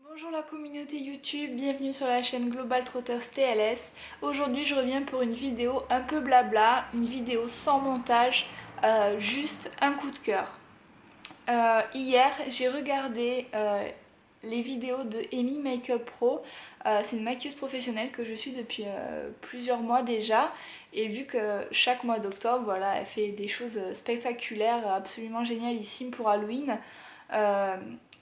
Bonjour la communauté YouTube, bienvenue sur la chaîne Global Trotters TLS. Aujourd'hui je reviens pour une vidéo un peu blabla, une vidéo sans montage, juste un coup de cœur. Hier j'ai regardé les vidéos de Amy Makeup Pro. C'est une maquilleuse professionnelle que je suis depuis plusieurs mois déjà, et vu que chaque mois d'octobre, voilà, elle fait des choses spectaculaires, absolument génialissimes pour Halloween. Euh,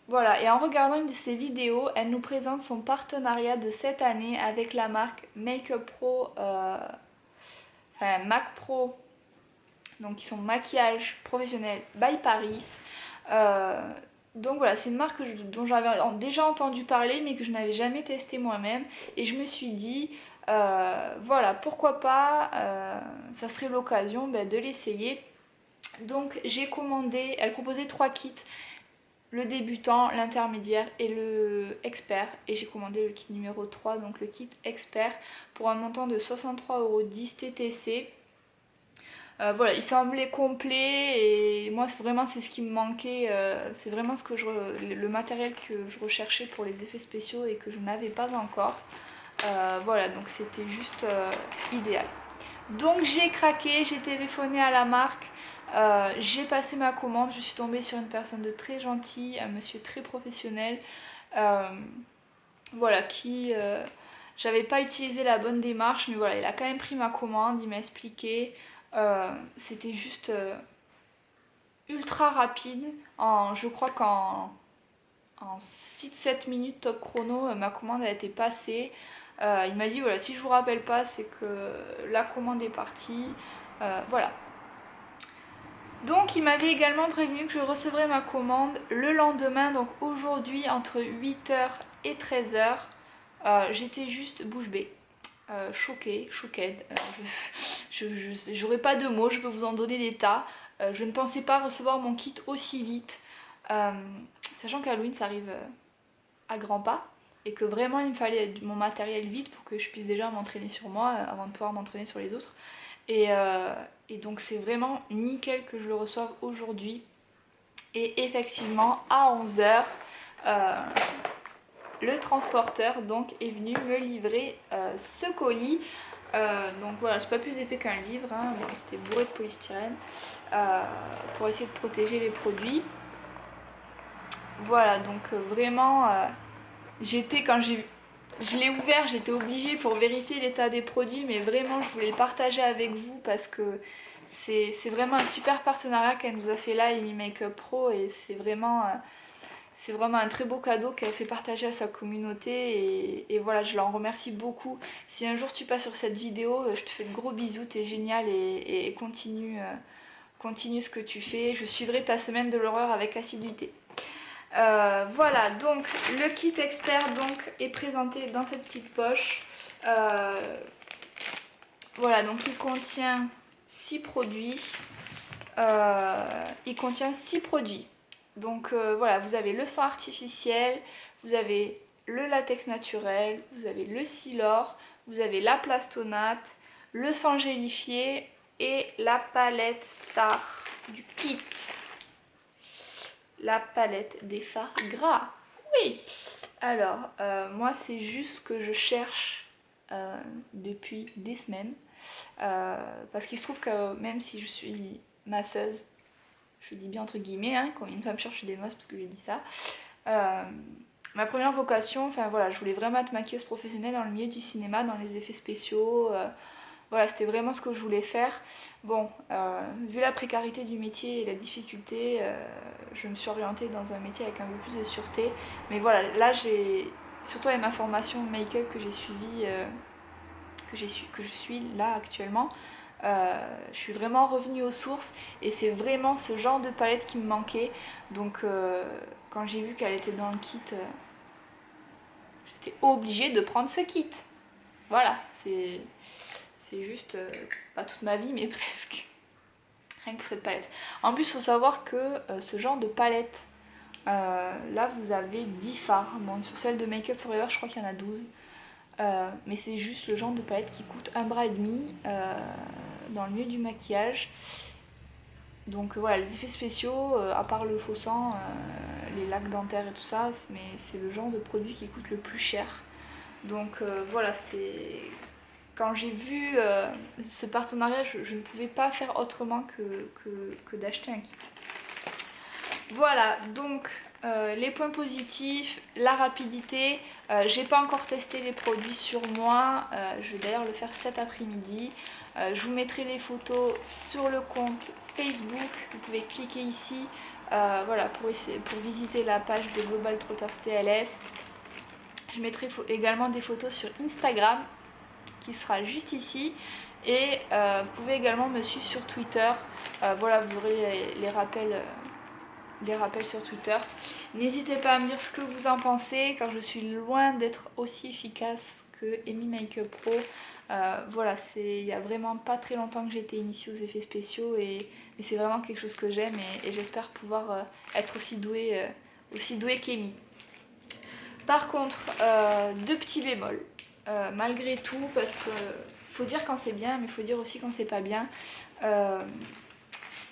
voilà, et en regardant une de ses vidéos, elle nous présente son partenariat de cette année avec la marque Makeup Pro, enfin Mac Pro, donc qui sont maquillage professionnel by Paris. Euh, donc voilà, c'est une marque dont j'avais déjà entendu parler mais que je n'avais jamais testé moi-même, et je me suis dit voilà, pourquoi pas, ça serait l'occasion de l'essayer. Donc j'ai commandé, elle proposait 3 kits: le débutant, l'intermédiaire et le expert, et j'ai commandé le kit numéro 3, donc le kit expert, pour un montant de 63,10 € TTC. Voilà, il semblait complet et moi vraiment c'est ce qui me manquait, c'est vraiment le matériel que je recherchais pour les effets spéciaux et que je n'avais pas encore. Voilà, donc c'était juste idéal. Donc j'ai craqué, j'ai téléphoné à la marque, j'ai passé ma commande, je suis tombée sur une personne de très gentille, un monsieur très professionnel, euh, voilà, j'avais pas utilisé la bonne démarche, mais voilà, il a quand même pris ma commande, il m'a expliqué, c'était juste ultra rapide, je crois qu'en 6-7 minutes top chrono, ma commande a été passée. Il m'a dit voilà, si je vous rappelle pas, c'est que la commande est partie. Voilà. Donc il m'avait également prévenu que je recevrais ma commande le lendemain, donc aujourd'hui entre 8 h et 13 h. J'étais juste bouche bée. Choquée, choquée. J'aurais pas de mots, je peux vous en donner des tas. Je ne pensais pas recevoir mon kit aussi vite. Euh, Sachant qu'Halloween ça arrive à grands pas, et que vraiment il me fallait mon matériel vite pour que je puisse déjà m'entraîner sur moi avant de pouvoir m'entraîner sur les autres. Et, euh, et donc c'est vraiment nickel que je le reçoive aujourd'hui. Et effectivement à 11 h, le transporteur donc est venu me livrer ce colis. Donc voilà, c'est pas plus épais qu'un livre, hein, mais c'était bourré de polystyrène pour essayer de protéger les produits. Voilà, donc vraiment, quand je l'ai ouvert, j'étais obligée pour vérifier l'état des produits, mais vraiment je voulais le partager avec vous parce que c'est vraiment un super partenariat qu'elle nous a fait là, Amy Makeup Pro, et c'est vraiment un très beau cadeau qu'elle fait partager à sa communauté, et voilà, je l'en remercie beaucoup. Si un jour tu passes sur cette vidéo, je te fais de gros bisous, t'es génial, et continue, continue ce que tu fais. Je suivrai ta semaine de l'horreur avec assiduité. Voilà, donc le kit expert donc est présenté dans cette petite poche. Voilà, donc il contient 6 produits. Donc voilà, vous avez le sang artificiel, vous avez le latex naturel, vous avez le Silor, vous avez la plastonate, le sang gélifié et la palette star du kit. La palette des fards gras. Oui. Alors, moi c'est juste que je cherche depuis des semaines. Parce qu'il se trouve que même si je suis masseuse, je dis bien entre guillemets, hein, quand une femme cherche des noix, parce que j'ai dit ça. Ma première vocation, enfin voilà, je voulais vraiment être maquilleuse professionnelle dans le milieu du cinéma, dans les effets spéciaux. Voilà, c'était vraiment ce que je voulais faire. Bon, vu la précarité du métier et la difficulté, je me suis orientée dans un métier avec un peu plus de sûreté. Mais voilà, là j'ai, surtout avec ma formation make-up que j'ai suivie, que je suis là actuellement, je suis vraiment revenue aux sources, et c'est vraiment ce genre de palette qui me manquait. Donc quand j'ai vu qu'elle était dans le kit, j'étais obligée de prendre ce kit. Voilà, c'est juste, pas toute ma vie, mais presque. Rien que pour cette palette. En plus, il faut savoir que ce genre de palette, là vous avez 10 fards. Bon, sur celle de Make Up Forever, je crois qu'il y en a 12. Mais c'est juste le genre de palette qui coûte un bras et demi dans le milieu du maquillage. Donc voilà, les effets spéciaux, à part le faux sang, les lacs dentaires et tout ça, mais c'est le genre de produit qui coûte le plus cher. Donc voilà, c'était... Quand j'ai vu ce partenariat, je ne pouvais pas faire autrement que d'acheter un kit. Voilà, donc les points positifs, la rapidité. J'ai pas encore testé les produits sur moi, je vais d'ailleurs le faire cet après-midi. Je vous mettrai les photos sur le compte Facebook, vous pouvez cliquer ici voilà, pour visiter la page de Global Trotters TLS. Je mettrai également des photos sur Instagram qui sera juste ici. Et vous pouvez également me suivre sur Twitter. Voilà, vous aurez les rappels sur Twitter. N'hésitez pas à me dire ce que vous en pensez, car je suis loin d'être aussi efficace que Amy Makeup Pro. Voilà, il y a vraiment pas très longtemps que j'ai été initiée aux effets spéciaux et c'est vraiment quelque chose que j'aime et j'espère pouvoir être aussi douée qu'Amy. Par contre, deux petits bémols, malgré tout, parce que faut dire quand c'est bien, mais il faut dire aussi quand c'est pas bien.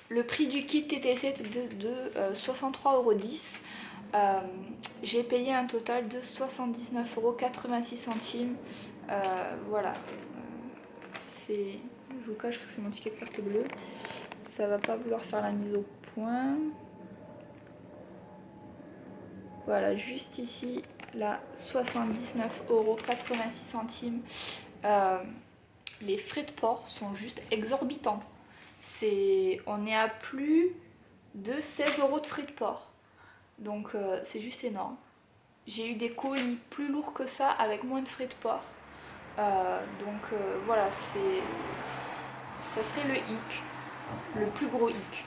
Le prix du kit TTC est de 63,10 €. J'ai payé un total de 79,86 €. Voilà. Je vous cache que c'est mon ticket carte bleu. Ça va pas vouloir faire la mise au point. Voilà, juste ici, là, 79,86 €. Les frais de port sont juste exorbitants. On est à plus de 16 € de frais de port. Donc c'est juste énorme. J'ai eu des colis plus lourds que ça avec moins de frais de port. Voilà, ça serait le hic, le plus gros hic.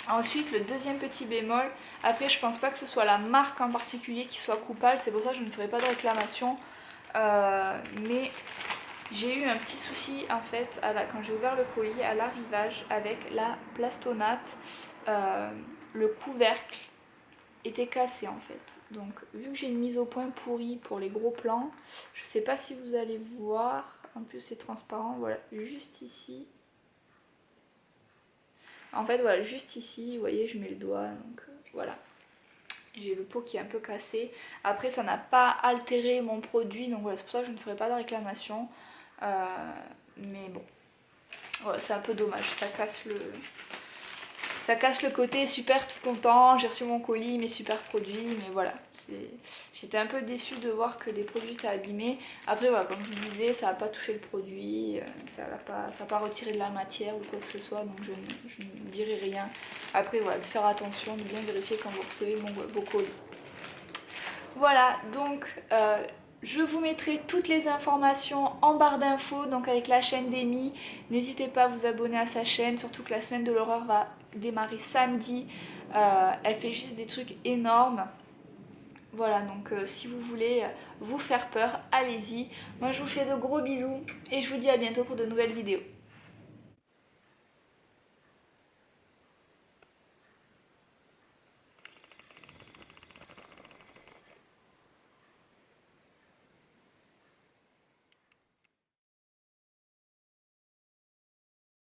Ensuite, le deuxième petit bémol, après je pense pas que ce soit la marque en particulier qui soit coupable, c'est pour ça que je ne ferai pas de réclamation. Mais j'ai eu un petit souci en fait quand j'ai ouvert le colis à l'arrivage avec la plastonate. Le couvercle était cassé en fait. Donc vu que j'ai une mise au point pourrie pour les gros plans, je sais pas si vous allez voir, en plus c'est transparent, voilà, juste ici. En fait voilà, juste ici, vous voyez je mets le doigt, donc voilà. J'ai le pot qui est un peu cassé. Après ça n'a pas altéré mon produit, donc voilà, c'est pour ça que je ne ferai pas de réclamation. Mais bon, voilà, c'est un peu dommage, ça casse le côté super tout content, j'ai reçu mon colis, mes super produits, mais voilà, j'étais un peu déçue de voir que des produits étaient abîmés. Après voilà, comme je vous disais, ça n'a pas touché le produit, ça n'a pas retiré de la matière ou quoi que ce soit, donc je ne dirai rien. Après voilà, de faire attention, de bien vérifier quand vous recevez vos colis. Voilà, donc je vous mettrai toutes les informations en barre d'infos, donc avec la chaîne d'Amy. N'hésitez pas à vous abonner à sa chaîne, surtout que la semaine de l'horreur va démarrer samedi. Elle fait juste des trucs énormes. Voilà, donc si vous voulez vous faire peur, allez-y. Moi je vous fais de gros bisous et je vous dis à bientôt pour de nouvelles vidéos.